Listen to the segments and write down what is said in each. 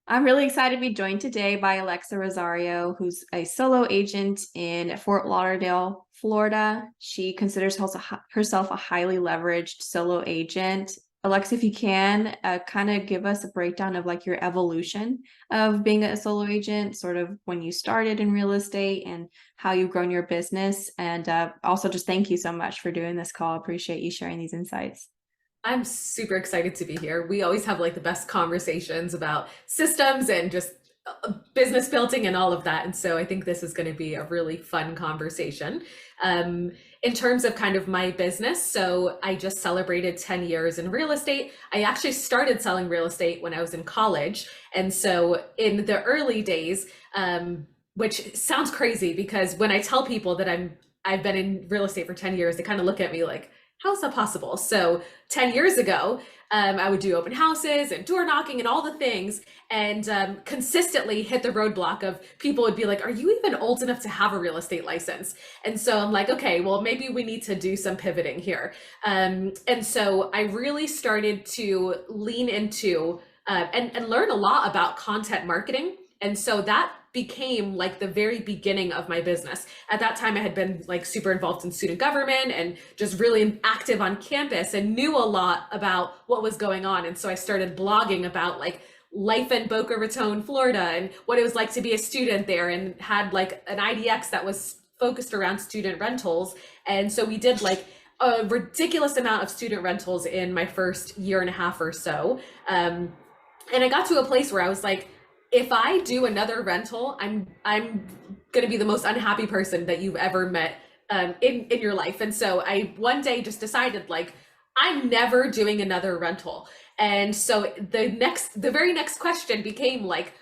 I'm really excited to be joined today by Alexa Rosario, who's a solo agent in Fort Lauderdale, Florida. She considers herself a highly leveraged solo agent. Alexa, if you can, kind of give us a breakdown of like your evolution of being a solo agent, sort of when you started in real estate and how you've grown your business. And also just thank you so much for doing this call. I appreciate you sharing these insights. I'm super excited to be here. We always have like the best conversations about systems and just business building and all of that. And so I think this is going to be a really fun conversation. Um, in terms of kind of my business, so I just celebrated 10 years in real estate. I actually started selling real estate when I was in college. And so in the early days, which sounds crazy because when I tell people that I've been in real estate for 10 years, they kind of look at me like, how is that possible? So 10 years ago, I would do open houses and door knocking and all the things, and consistently hit the roadblock of people would be like, are you even old enough to have a real estate license? And so I'm like, okay, well, maybe we need to do some pivoting here. And so I really started to lean into and learn a lot about content marketing. And so that became like the very beginning of my business. At that time, I had been like super involved in student government and just really active on campus and knew a lot about what was going on. And so I started blogging about like life in Boca Raton, Florida, and what it was like to be a student there, and had like an IDX that was focused around student rentals. And so we did like a ridiculous amount of student rentals in my first year and a half or so. And I got to a place where I was like, if I do another rental, I'm gonna be the most unhappy person that you've ever met in your life. And so I one day just decided like I'm never doing another rental. And so the very next question became like,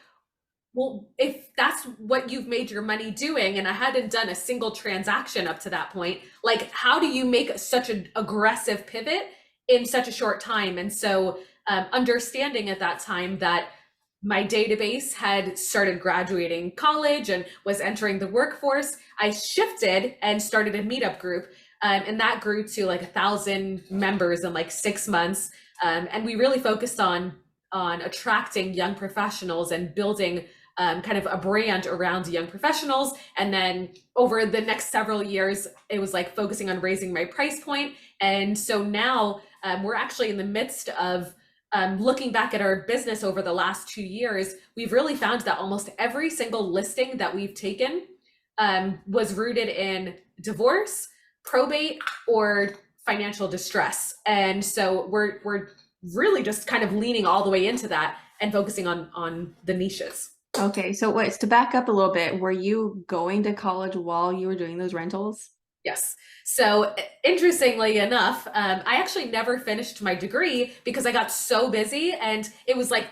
well, if that's what you've made your money doing, and I hadn't done a single transaction up to that point, like how do you make such an aggressive pivot in such a short time? And so understanding at that time that my database had started graduating college and was entering the workforce, I shifted and started a meetup group. And that grew to like 1,000 members in like 6 months. And we really focused on attracting young professionals and building kind of a brand around young professionals. And then over the next several years, it was like focusing on raising my price point. And so now we're actually in the midst of looking back at our business over the last 2 years, we've really found that almost every single listing that we've taken was rooted in divorce, probate, or financial distress. And so we're really just kind of leaning all the way into that and focusing on the niches. Okay, so wait, to back up a little bit, were you going to college while you were doing those rentals? Yes. So interestingly enough, I actually never finished my degree because I got so busy, and it was like,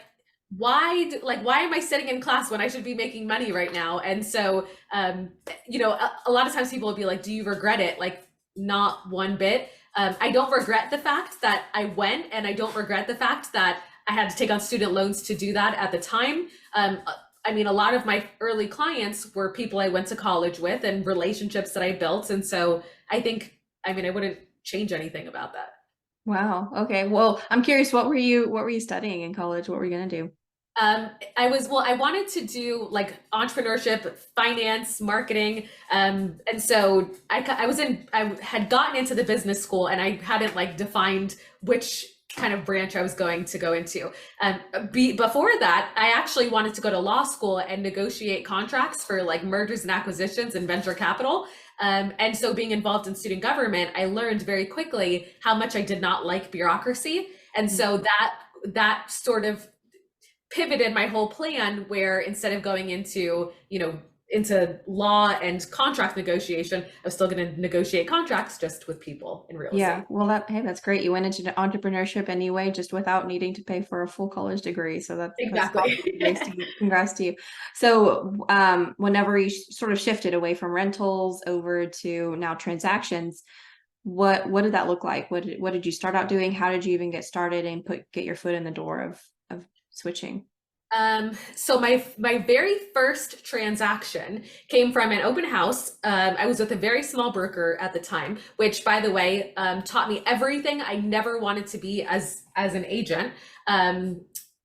why am I sitting in class when I should be making money right now? And so, a lot of times people will be like, do you regret it? Like, not one bit. I don't regret the fact that I went, and I don't regret the fact that I had to take on student loans to do that at the time. I mean, a lot of my early clients were people I went to college with and relationships that I built. And so I wouldn't change anything about that. Wow. Okay. Well, I'm curious, what were you studying in college? What were you gonna do? I wanted to do like entrepreneurship, finance, marketing. And so I had gotten into the business school, and I hadn't like defined which kind of branch I was going to go into. Before that, I actually wanted to go to law school and negotiate contracts for like mergers and acquisitions and venture capital. And so being involved in student government, I learned very quickly how much I did not like bureaucracy. And so that sort of pivoted my whole plan, where instead of going into law and contract negotiation, I was still going to negotiate contracts just with people in real Yeah, estate. well, hey, that's great. You went into entrepreneurship anyway, just without needing to pay for a full college degree. So that's Exactly. awesome. Congrats to you. So, whenever you sort of shifted away from rentals over to now transactions, what did that look like? What did you start out doing? How did you even get started and get your foot in the door of switching? So my very first transaction came from an open house. I was with a very small broker at the time, which, by the way, taught me everything I never wanted to be as an agent.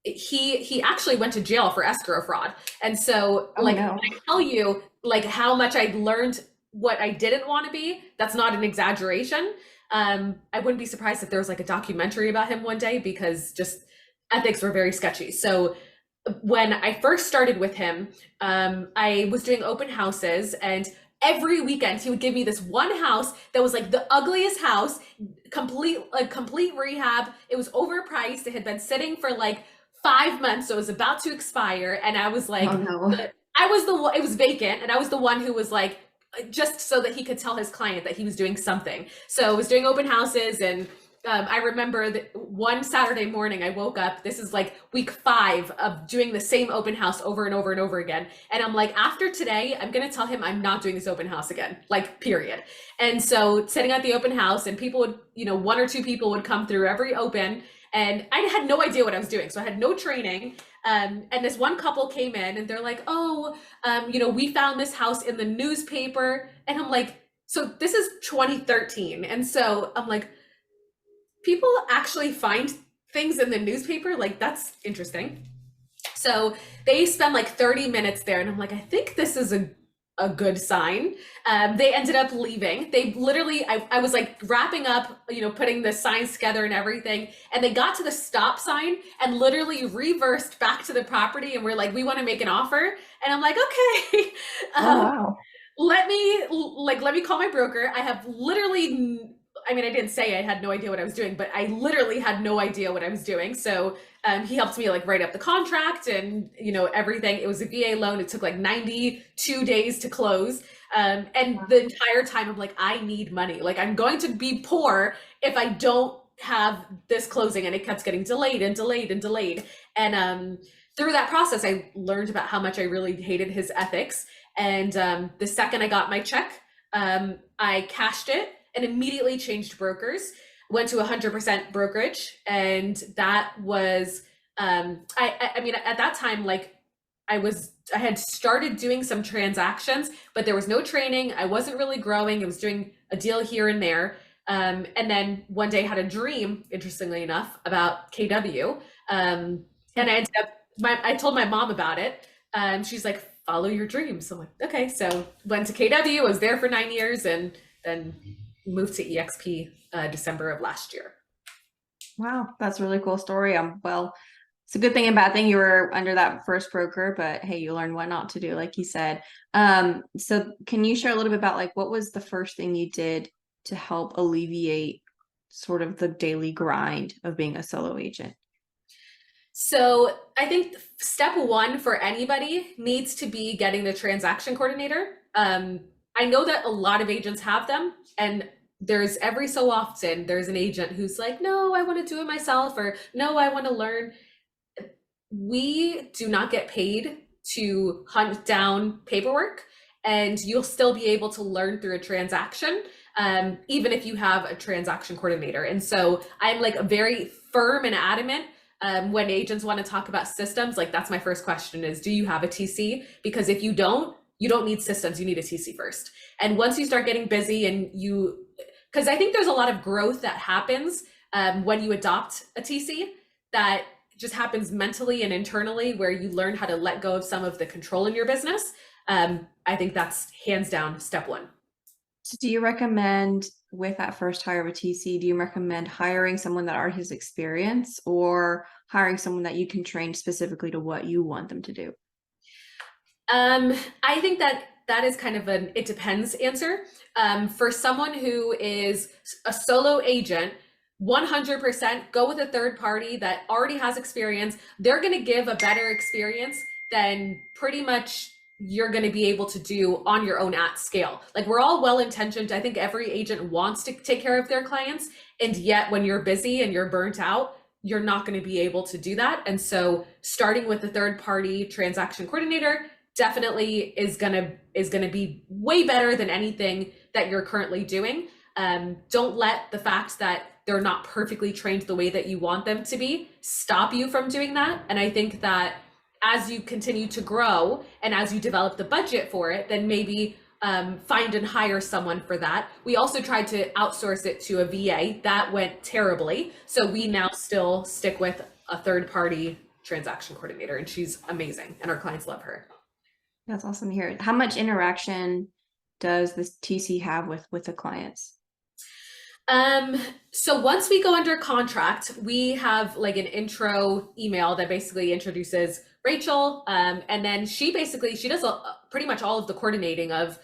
he actually went to jail for escrow fraud. And so Oh like when no. I tell you like how much I learned what I didn't want to be, that's not an exaggeration. I wouldn't be surprised if there was like a documentary about him one day, because just ethics were very sketchy. So when I first started with him, I was doing open houses, and every weekend he would give me this one house that was like the ugliest house, complete rehab. It was overpriced. It had been sitting for like 5 months, so it was about to expire. And I was Oh like, no. I was the one, it was vacant, and I was the one who was like, just so that he could tell his client that he was doing something. So I was doing open houses, and I remember that one Saturday morning I woke up. This is like week 5 of doing the same open house over and over and over again. And I'm like, after today, I'm going to tell him I'm not doing this open house again, like, period. And so sitting at the open house, and people would, one or two people would come through every open. And I had no idea what I was doing. So I had no training. And this one couple came in, and they're like, oh, we found this house in the newspaper. And I'm like, so this is 2013. And so I'm like, people actually find things in the newspaper? Like, that's interesting. So they spend like 30 minutes there, and I'm like, I think this is a good sign. They ended up leaving. They literally, I was like wrapping up, putting the signs together and everything. And they got to the stop sign and literally reversed back to the property. And we're like, we want to make an offer. And I'm like, okay. Oh wow. Let me call my broker. I have literally, I mean, I didn't say I had no idea what I was doing, but I literally had no idea what I was doing. So he helped me like write up the contract and everything. It was a VA loan. It took like 92 days to close. And the entire time I'm like, I need money. Like, I'm going to be poor if I don't have this closing. And it kept getting delayed and delayed and delayed. And through that process, I learned about how much I really hated his ethics. And the second I got my check, I cashed it and immediately changed brokers, went to 100% brokerage. And that was, I mean, at that time, like, I had started doing some transactions, but there was no training. I wasn't really growing. I was doing a deal here and there. And then one day I had a dream, interestingly enough, about KW. And I ended up, I told my mom about it. She's like, follow your dreams. So I'm like, okay. So went to KW, was there for 9 years, and then moved to EXP December of last year. Wow, that's a really cool story. Well, it's a good thing and bad thing you were under that first broker, but hey, you learned what not to do, like you said. So can you share a little bit about like what was the first thing you did to help alleviate sort of the daily grind of being a solo agent? So I think step one for anybody needs to be getting the transaction coordinator. I know that a lot of agents have them, and there's every so often there's an agent who's like, no, I want to do it myself, or no, I want to learn. We do not get paid to hunt down paperwork, and you'll still be able to learn through a transaction, even if you have a transaction coordinator. And so I'm like a very firm and adamant, when agents want to talk about systems, like, that's my first question is, do you have a TC? Because if you don't need systems, you need a TC first. And once you start getting busy and because I think there's a lot of growth that happens when you adopt a TC that just happens mentally and internally, where you learn how to let go of some of the control in your business. I think that's hands down step one. So do you recommend with that first hire of a TC, do you recommend hiring someone that already has experience or hiring someone that you can train specifically to what you want them to do? I think that is kind of an it depends answer. For someone who is a solo agent, 100% go with a third party that already has experience. They're going to give a better experience than pretty much you're going to be able to do on your own at scale. Like, we're all well intentioned. I think every agent wants to take care of their clients. And yet when you're busy and you're burnt out, you're not going to be able to do that. And so starting with a third party transaction coordinator definitely is gonna be way better than anything that you're currently doing. Don't let the fact that they're not perfectly trained the way that you want them to be stop you from doing that. And I think that as you continue to grow and as you develop the budget for it, then maybe find and hire someone for that. We also tried to outsource it to a VA. That went terribly. So we now still stick with a third party transaction coordinator, and she's amazing, and our clients love her. That's awesome to hear. How much interaction does this TC have with the clients? Um, so once we go under contract, we have like an intro email that basically introduces Rachel. And then she does pretty much all of the coordinating of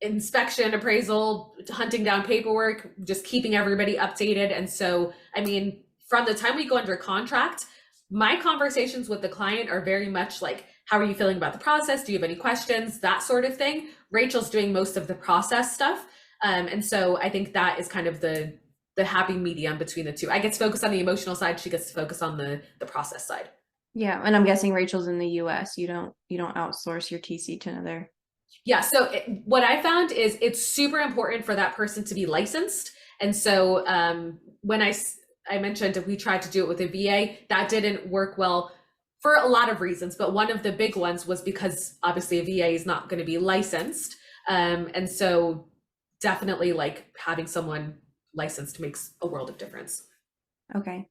inspection, appraisal, hunting down paperwork, just keeping everybody updated. And so, I mean, from the time we go under contract, my conversations with the client are very much like, how are you feeling about the process? Do you have any questions? That sort of thing. Rachel's doing most of the process stuff. And so I think that is kind of the happy medium between the two. I get to focus on the emotional side. She gets to focus on the process side. Yeah, and I'm guessing Rachel's in the US. You don't outsource your TC to another. Yeah. So what I found is it's super important for that person to be licensed. And so when I mentioned that we tried to do it with a VA, that didn't work well for a lot of reasons. But one of the big ones was because obviously a VA is not going to be licensed. And so definitely like having someone licensed makes a world of difference. Okay.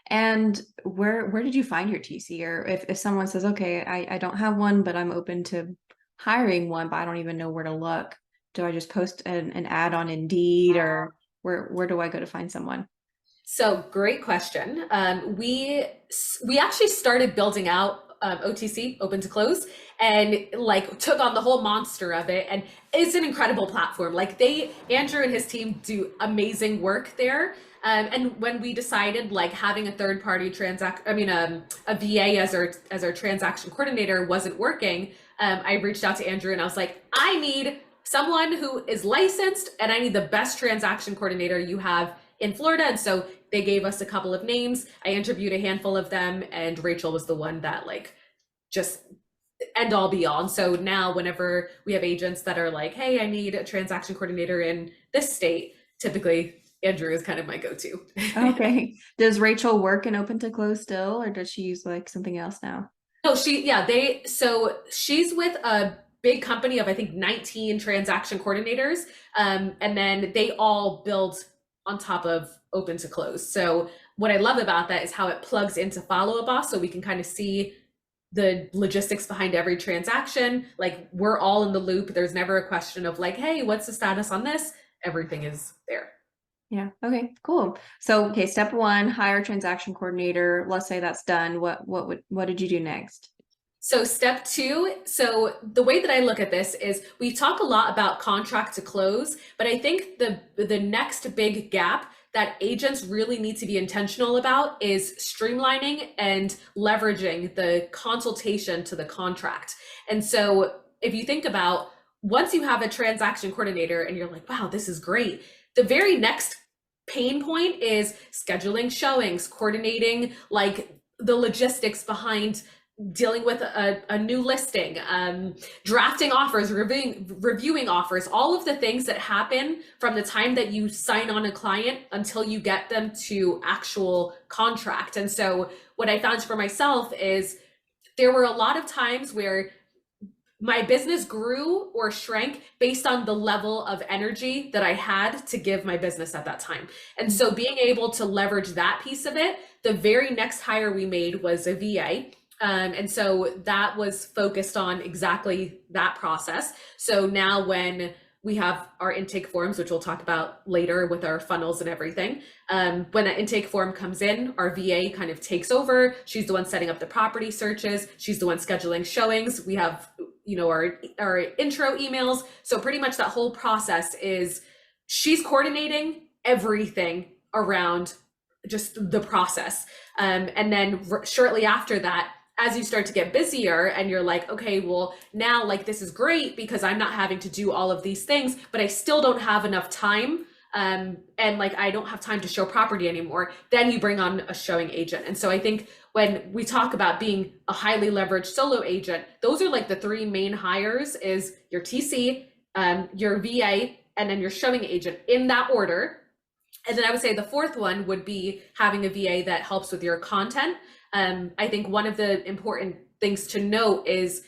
And where did you find your TC? Or if someone says, okay, I don't have one, but I'm open to hiring one, but I don't even know where to look. Do I just post an ad on Indeed, or where do I go to find someone? So great question. We actually started building out OTC, open to close, and like took on the whole monster of it. And it's an incredible platform. Like Andrew and his team do amazing work there. And when we decided like having a third party a VA as our transaction coordinator wasn't working, I reached out to Andrew and I was like, I need someone who is licensed and I need the best transaction coordinator you have in Florida. And so they gave us a couple of names. I interviewed a handful of them, and Rachel was the one that like just end all be all. And so now whenever we have agents that are like, hey, I need a transaction coordinator in this state, typically Andrew is kind of my go-to. Okay. Does Rachel work in open to close still, or does she use like something else now? No, so she's with a big company of I think 19 transaction coordinators. And then they all build on top of open to close. So what I love about that is how it plugs into Follow a Boss, so we can kind of see the logistics behind every transaction. Like we're all in the loop. There's never a question of like, hey, what's the status on this? Everything is there. Yeah. Okay, cool. So, okay, step one, hire a transaction coordinator. Let's say that's done. What did you do next? So step two, so the way that I look at this is we talk a lot about contract to close, but I think the next big gap that agents really need to be intentional about is streamlining and leveraging the consultation to the contract. And so if you think about once you have a transaction coordinator and you're like, wow, this is great, the very next pain point is scheduling showings, coordinating like the logistics behind dealing with a new listing, drafting offers, reviewing offers, all of the things that happen from the time that you sign on a client until you get them to actual contract. And so what I found for myself is there were a lot of times where my business grew or shrank based on the level of energy that I had to give my business at that time. And so being able to leverage that piece of it, the very next hire we made was a VA. And so that was focused on exactly that process. So now when we have our intake forms, which we'll talk about later with our funnels and everything, when that intake form comes in, our VA kind of takes over. She's the one setting up the property searches. She's the one scheduling showings. We have, our intro emails. So pretty much that whole process is she's coordinating everything around just the process. And then shortly after that, as you start to get busier and you're like, okay, well now like this is great because I'm not having to do all of these things, but I still don't have enough time. And like, I don't have time to show property anymore. Then you bring on a showing agent. And so I think when we talk about being a highly leveraged solo agent, those are like the three main hires is your TC, your VA, and then your showing agent in that order. And then I would say the fourth one would be having a VA that helps with your content. I think one of the important things to note is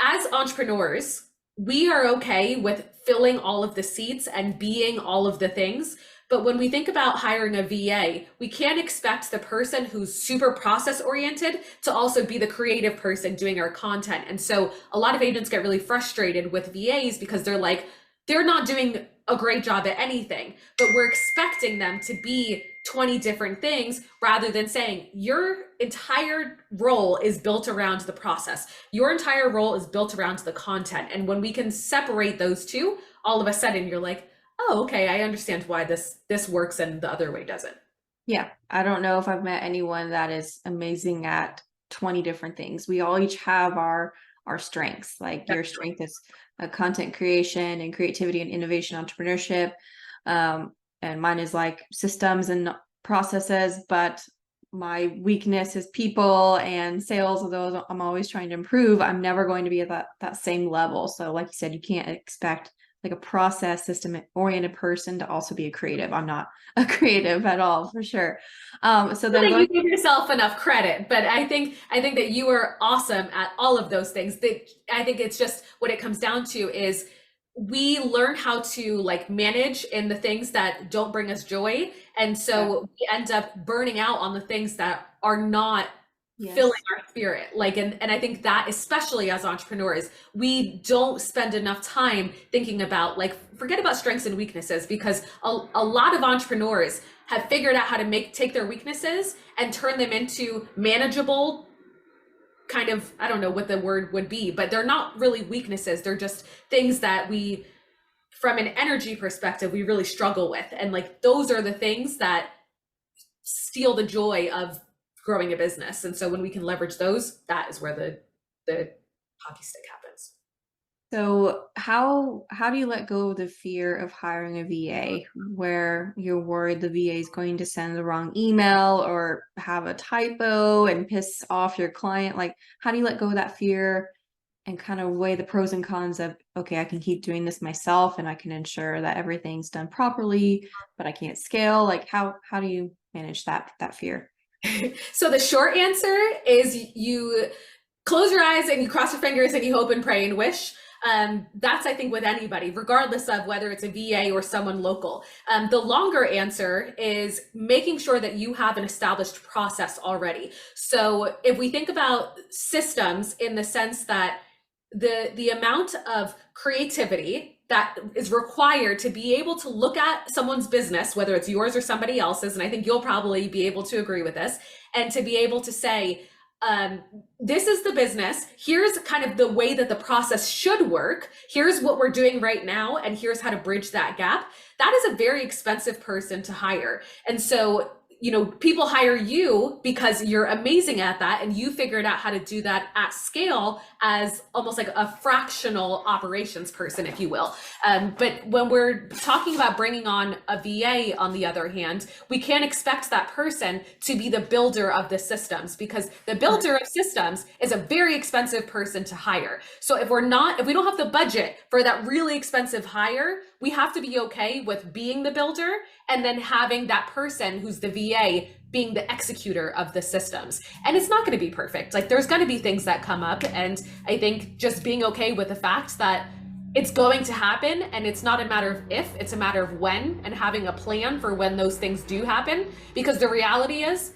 as entrepreneurs, we are okay with filling all of the seats and being all of the things, But when we think about hiring a VA, we can't expect the person who's super process oriented to also be the creative person doing our content. And so a lot of agents get really frustrated with VAs because they're like, they're not doing a great job at anything, but we're expecting them to be 20 different things rather than saying your entire role is built around the process. Your entire role is built around the content. And when we can separate those two, all of a sudden you're like, oh, okay, I understand why this works and the other way doesn't. Yeah, I don't know if I've met anyone that is amazing at 20 different things. We all each have our strengths. Like your strength is content creation and creativity and innovation entrepreneurship. And mine is like systems and processes, but my weakness is people and sales. Although I'm always trying to improve, I'm never going to be at that same level. So like you said, you can't expect like a process system oriented person to also be a creative. I'm not a creative at all, for sure. So I then think going, you give yourself enough credit, but I think that you are awesome at all of those things. That I think it's just what it comes down to is we learn how to like manage in the things that don't bring us joy, and yeah, so we end up burning out on the things that are not filling yes, our spirit. Like, and I think that especially as entrepreneurs, we don't spend enough time thinking about like, forget about strengths and weaknesses, because a lot of entrepreneurs have figured out how to take their weaknesses and turn them into manageable kind of, I don't know what the word would be, but they're not really weaknesses. They're just things that we, from an energy perspective, we really struggle with. And like, those are the things that steal the joy of growing a business. And so when we can leverage those, that is where the hockey stick happens. so how do you let go of the fear of hiring a VA where you're worried the VA is going to send the wrong email or have a typo and piss off your client? Like, how do you let go of that fear and kind of weigh the pros and cons of, okay, I can keep doing this myself and I can ensure that everything's done properly, but I can't scale? Like, how do you manage that fear? So the short answer is you close your eyes and you cross your fingers and you hope and pray and wish. That's, I think, with anybody, regardless of whether it's a VA or someone local. The longer answer is making sure that you have an established process already. So if we think about systems in the sense that the amount of creativity that is required to be able to look at someone's business, whether it's yours or somebody else's, and I think you'll probably be able to agree with this, and to be able to say, this is the business. Here's kind of the way that the process should work. Here's what we're doing right now, and here's how to bridge that gap. That is a very expensive person to hire. And so, people hire you because you're amazing at that, and you figured out how to do that at scale as almost like a fractional operations person, if you will. But when we're talking about bringing on a VA, on the other hand, we can't expect that person to be the builder of the systems, because the builder of systems is a very expensive person to hire. So if we don't have the budget for that really expensive hire, we have to be okay with being the builder and then having that person who's the VA being the executor of the systems. And it's not going to be perfect. Like, there's going to be things that come up. And I think just being okay with the fact that it's going to happen, and it's not a matter of if, it's a matter of when, and having a plan for when those things do happen. Because the reality is,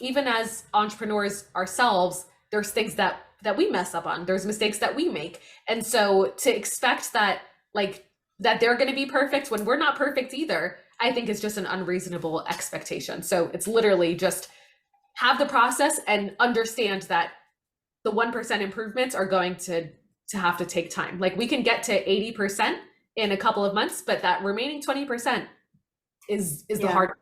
even as entrepreneurs ourselves, there's things that we mess up on. There's mistakes that we make. And so to expect that, like, that they're going to be perfect when we're not perfect either, I think is just an unreasonable expectation. So it's literally just have the process and understand that the 1% improvements are going to have to take time. Like, we can get to 80% in a couple of months, but that remaining 20% is the Yeah. hard part.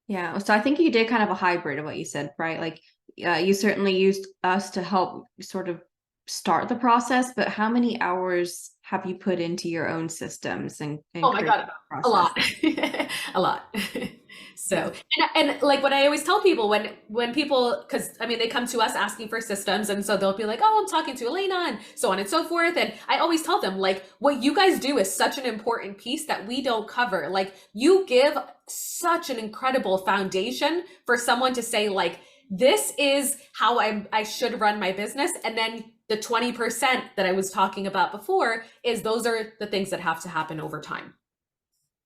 Yeah. So I think you did kind of a hybrid of what you said, right? Like, you certainly used us to help sort of start the process, but how many hours have you put into your own systems and Oh my create God, the a process? lot, a lot. Yeah. So, and like what I always tell people when people, because I mean, they come to us asking for systems, and so they'll be like, "Oh, I'm talking to Elena," and so on and so forth. And I always tell them, like, what you guys do is such an important piece that we don't cover. Like, you give such an incredible foundation for someone to say, like, this is how I should run my business, and then the 20% that I was talking about before is those are the things that have to happen over time.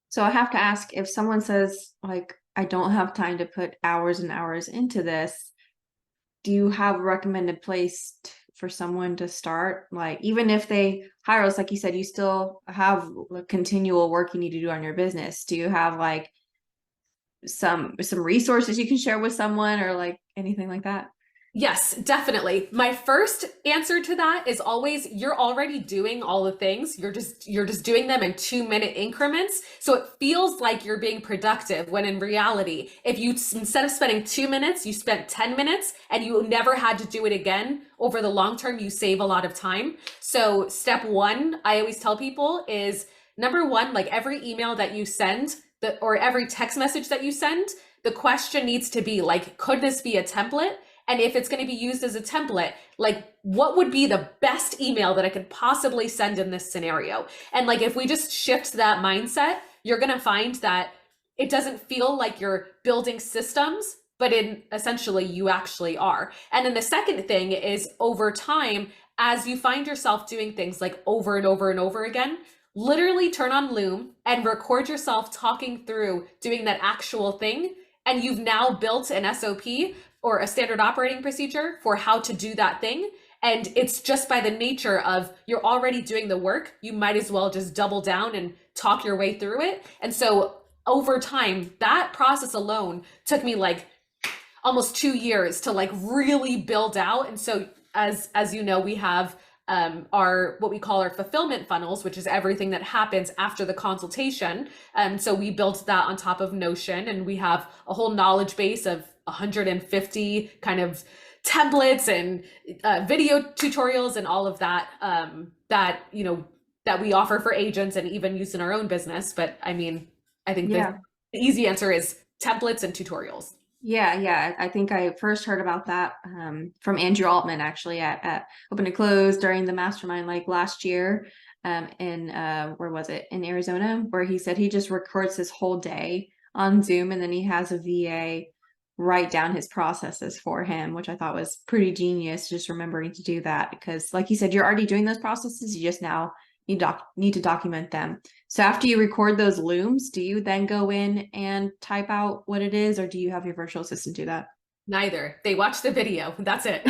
So I have to ask, if someone says like, I don't have time to put hours and hours into this, do you have a recommended place for someone to start? Like, even if they hire us, like you said, you still have like, continual work you need to do on your business. Do you have like some resources you can share with someone or like anything like that? Yes, definitely. My first answer to that is always you're already doing all the things. You're just doing them in 2-minute increments. So it feels like you're being productive when in reality, if you instead of spending 2 minutes, you spent 10 minutes and you never had to do it again, over the long term you save a lot of time. So step 1, I always tell people is number 1, like every email that you send, or every text message that you send, the question needs to be like, could this be a template? And if it's going to be used as a template, like what would be the best email that I could possibly send in this scenario? And like if we just shift that mindset, you're going to find that it doesn't feel like you're building systems, but in essentially you actually are. And then the second thing is over time, as you find yourself doing things like over and over and over again, literally turn on Loom and record yourself talking through doing that actual thing. And you've now built an SOP or a standard operating procedure for how to do that thing. And it's just by the nature of you're already doing the work, you might as well just double down and talk your way through it. And so over time, that process alone took me like almost 2 years to like really build out. And so as you know, we have our what we call our fulfillment funnels, which is everything that happens after the consultation. So we built that on top of Notion, and we have a whole knowledge base of 150 kind of templates and video tutorials and all of that that that we offer for agents and even use in our own business. But I mean, I think Yeah. the easy answer is templates and tutorials. Yeah. I think I first heard about that from Andrew Altman actually at Open to Close during the mastermind like last year in where was it? In Arizona, where he said he just records his whole day on Zoom and then he has a VA write down his processes for him, which I thought was pretty genius, just remembering to do that because like you said, you're already doing those processes, you just now need to document them. So after you record those looms, do you then go in and type out what it is, or do you have your virtual assistant do that? Neither. They watch the video. That's it.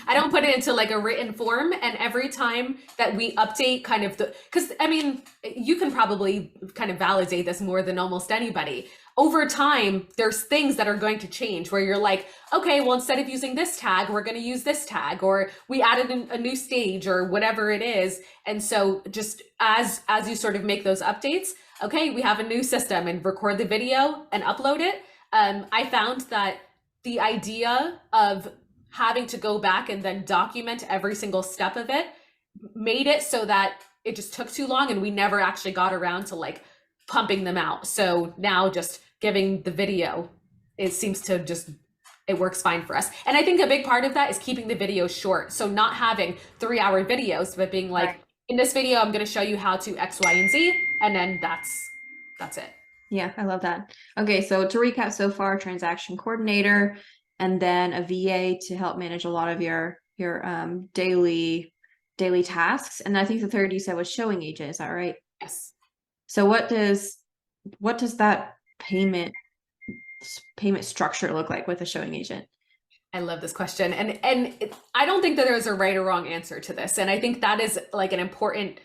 I don't put it into like a written form. And every time that we update kind of because I mean, you can probably kind of validate this more than almost anybody. Over time, there's things that are going to change where you're like, okay, well, instead of using this tag, we're going to use this tag, or we added a new stage or whatever it is. And so just as you sort of make those updates, okay, we have a new system and record the video and upload it. I found that the idea of having to go back and then document every single step of it made it so that it just took too long and we never actually got around to like pumping them out. So now just giving the video, it seems to just it works fine for us. And I think a big part of that is keeping the video short. So not having 3-hour videos, but being like, Right. in this video, I'm going to show you how to X, Y, and Z, and then that's it. Yeah, I love that. Okay, so to recap so far, transaction coordinator, and then a VA to help manage a lot of your daily tasks. And I think the third you said was showing agent. Is that right? Yes. So what does that payment structure look like with a showing agent? I love this question. I don't think that there's a right or wrong answer to this. And I think that is like an important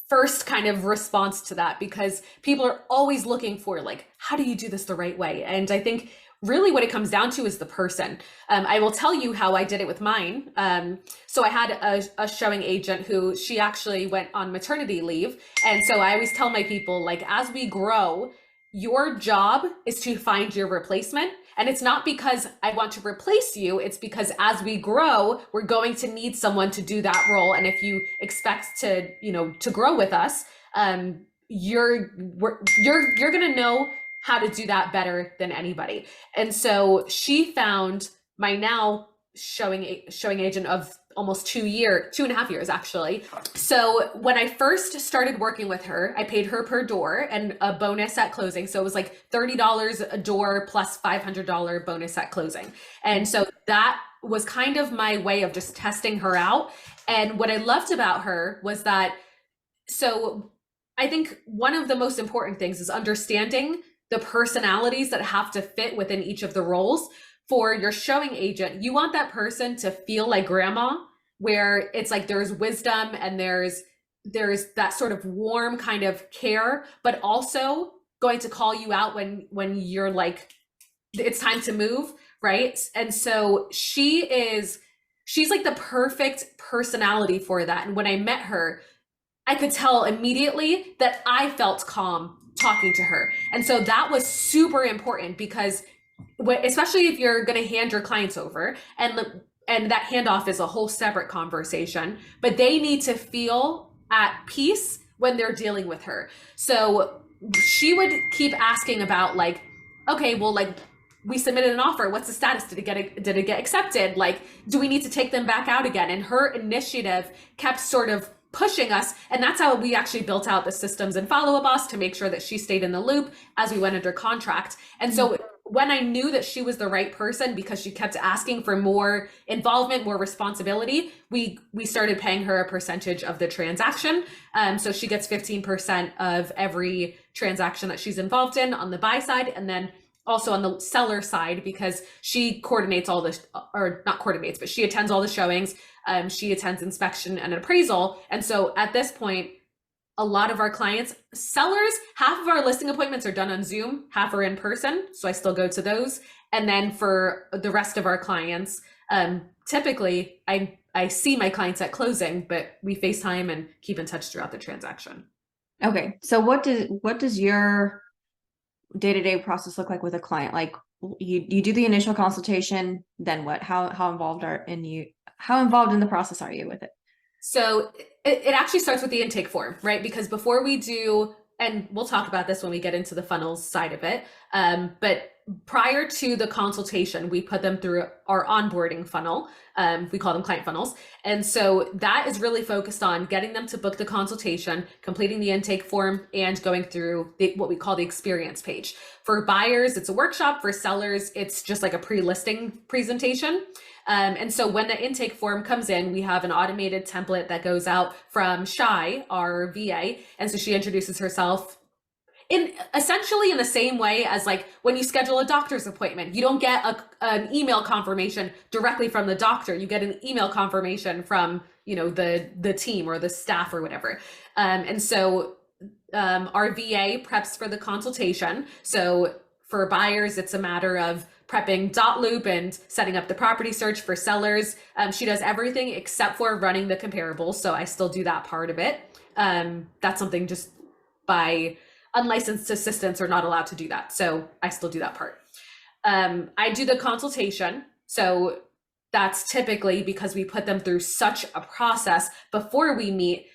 first kind of response to that, because people are always looking for like, how do you do this the right way? And I think really what it comes down to is the person. I will tell you how I did it with mine. So I had a showing agent who she actually went on maternity leave. And so I always tell my people, like, as we grow, your job is to find your replacement. And it's not because I want to replace you. It's because as we grow, we're going to need someone to do that role. And if you expect to, to grow with us, you're going to know how to do that better than anybody. And so she found my now showing agent of almost 2.5 years actually. So when I first started working with her, I paid her per door and a bonus at closing. So it was like $30 a door plus $500 bonus at closing. And so that was kind of my way of just testing her out. And what I loved about her was that, so I think one of the most important things is understanding the personalities that have to fit within each of the roles. For your showing agent, you want that person to feel like grandma, where it's like there's wisdom and there's that sort of warm kind of care, but also going to call you out when you're like it's time to move, right? And so she's like the perfect personality for that. And when I met her, I could tell immediately that I felt calm talking to her. And so that was super important because especially if you're going to hand your clients over and that handoff is a whole separate conversation, but they need to feel at peace when they're dealing with her. So she would keep asking about like, okay, well, like we submitted an offer. What's the status? Did it get accepted? Like, do we need to take them back out again? And her initiative kept sort of pushing us. And that's how we actually built out the systems and follow-up boss to make sure that she stayed in the loop as we went under contract. And so when I knew that she was the right person because she kept asking for more involvement, more responsibility, we started paying her a percentage of the transaction. So she gets 15% of every transaction that she's involved in on the buy side, and then also on the seller side, because she coordinates all this, or not coordinates, but she attends all the showings. She attends inspection and appraisal. And so at this point, a lot of our clients, sellers, half of our listing appointments are done on Zoom, half are in person. So I still go to those. And then for the rest of our clients, typically I see my clients at closing, but we FaceTime and keep in touch throughout the transaction. Okay. So what does your day-to-day process look like with a client? Like you do the initial consultation, then what? How involved in the process are you with it? So it actually starts with the intake form, right? Because before we do, and we'll talk about this when we get into the funnels side of it, but prior to the consultation, we put them through our onboarding funnel. We call them client funnels. And so that is really focused on getting them to book the consultation, completing the intake form, and going through what we call the experience page. For buyers, it's a workshop. For sellers, it's just like a pre-listing presentation. And so when the intake form comes in, we have an automated template that goes out from Shai, our VA. And so she introduces herself essentially in the same way as like when you schedule a doctor's appointment. You don't get an email confirmation directly from the doctor. You get an email confirmation from, the team or the staff or whatever. And so our VA preps for the consultation. So for buyers, it's a matter of prepping dot-loop and setting up the property search. For sellers, she does everything except for running the comparables. So I still do that part of it. That's something just by unlicensed assistants are not allowed to do that. So I still do that part. I do the consultation. So that's typically because we put them through such a process before we meet.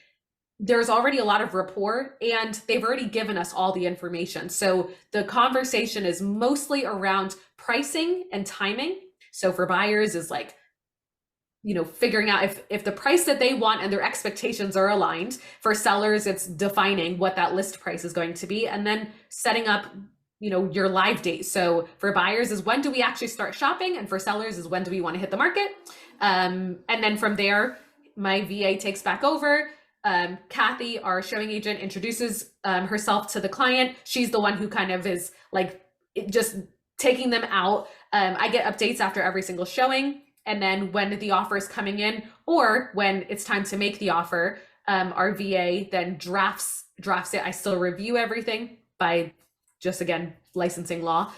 There's already a lot of rapport and they've already given us all the information. So the conversation is mostly around pricing and timing. So for buyers is like, figuring out if the price that they want and their expectations are aligned. For sellers, it's defining what that list price is going to be and then setting up, your live date. So for buyers is when do we actually start shopping? And for sellers is when do we want to hit the market? And then from there, my VA takes back over. Kathy, our showing agent, introduces herself to the client. She's the one who kind of is like just taking them out. I get updates after every single showing. And then when the offer is coming in or when it's time to make the offer, our VA then drafts it. I still review everything by just, again, licensing law.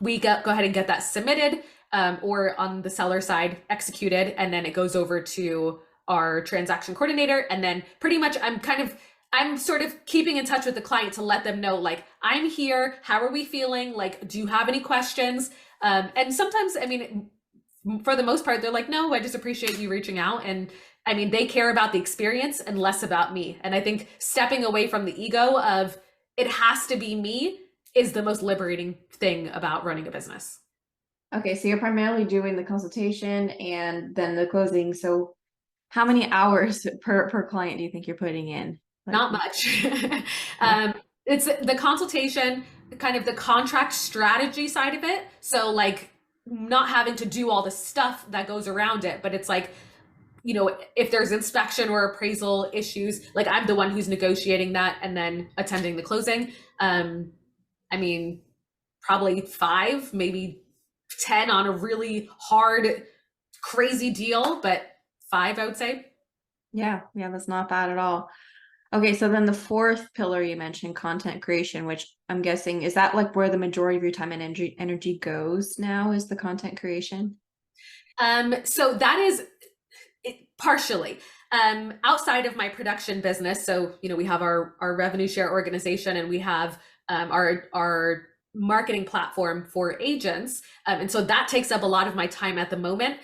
We go ahead and get that submitted or on the seller side executed. And then it goes over to our transaction coordinator. And then pretty much I'm sort of keeping in touch with the client to let them know, like, I'm here. How are we feeling? Like, do you have any questions? And sometimes, for the most part, they're like, no, I just appreciate you reaching out. And they care about the experience and less about me. And I think stepping away from the ego of it has to be me is the most liberating thing about running a business. Okay, so you're primarily doing the consultation and then the closing. So how many hours per client do you think you're putting in? Not much. It's the consultation, kind of the contract strategy side of it. So like not having to do all the stuff that goes around it, but it's like, you know, if there's inspection or appraisal issues, like I'm the one who's negotiating that and then attending the closing. I mean, probably 5, maybe 10 on a really hard, crazy deal, but 5, I would say. Yeah, yeah, that's not bad at all. Okay, so then the fourth pillar you mentioned, content creation, which I'm guessing is that like where the majority of your time and energy goes now, is the content creation? So that is partially outside of my production business. So, you know, we have our revenue share organization, and we have our marketing platform for agents. And so that takes up a lot of my time at the moment,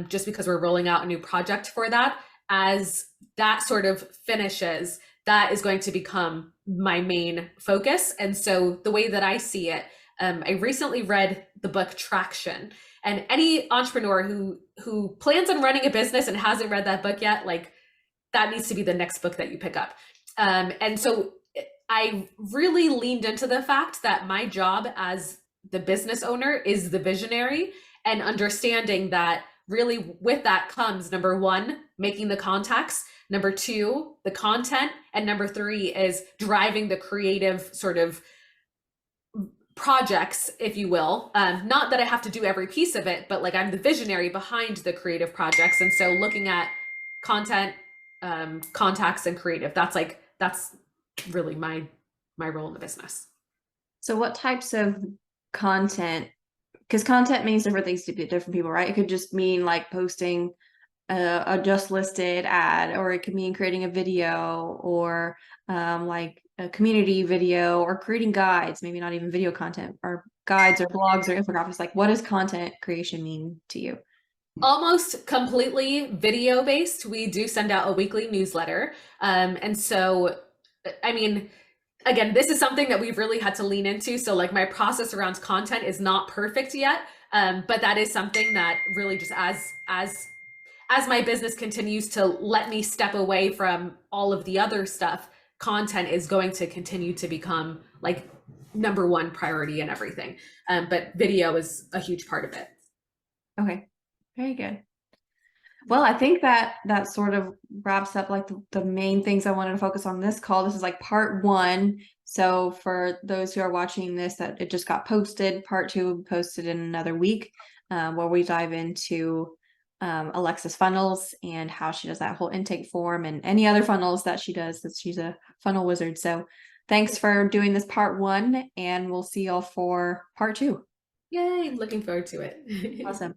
just because we're rolling out a new project for that. As that sort of finishes, that is going to become my main focus. And so the way that I see it, I recently read the book Traction, and any entrepreneur who plans on running a business and hasn't read that book yet, like that needs to be the next book that you pick up. And so I really leaned into the fact that my job as the business owner is the visionary, and understanding that really with that comes number 1, making the contacts, number 2, the content, and number 3 is driving the creative sort of projects, if you will. Not that I have to do every piece of it, but like I'm the visionary behind the creative projects. And so looking at content, contacts, and creative, that's really my role in the business. So what types of content, because content means different things to different people, right? It could just mean like posting a just listed ad, or it could mean creating a video, or like a community video, or creating guides, maybe not even video content, or guides or blogs or infographics. Like, what does content creation mean to you? Almost completely video based. We do send out a weekly newsletter. And so, I mean, again, this is something that we've really had to lean into. So like my process around content is not perfect yet. But that is something that really just as my business continues to let me step away from all of the other stuff, content is going to continue to become like number 1 priority in everything. But video is a huge part of it. Okay, very good. Well, I think that that sort of wraps up like the main things I wanted to focus on this call. This is like part 1. So for those who are watching this, that it just got posted, part 2 will be posted in another week, where we dive into Alexa's funnels and how she does that whole intake form and any other funnels that she does, that she's a funnel wizard. So thanks for doing this part 1, and we'll see y'all for part 2. Yay, looking forward to it. Awesome.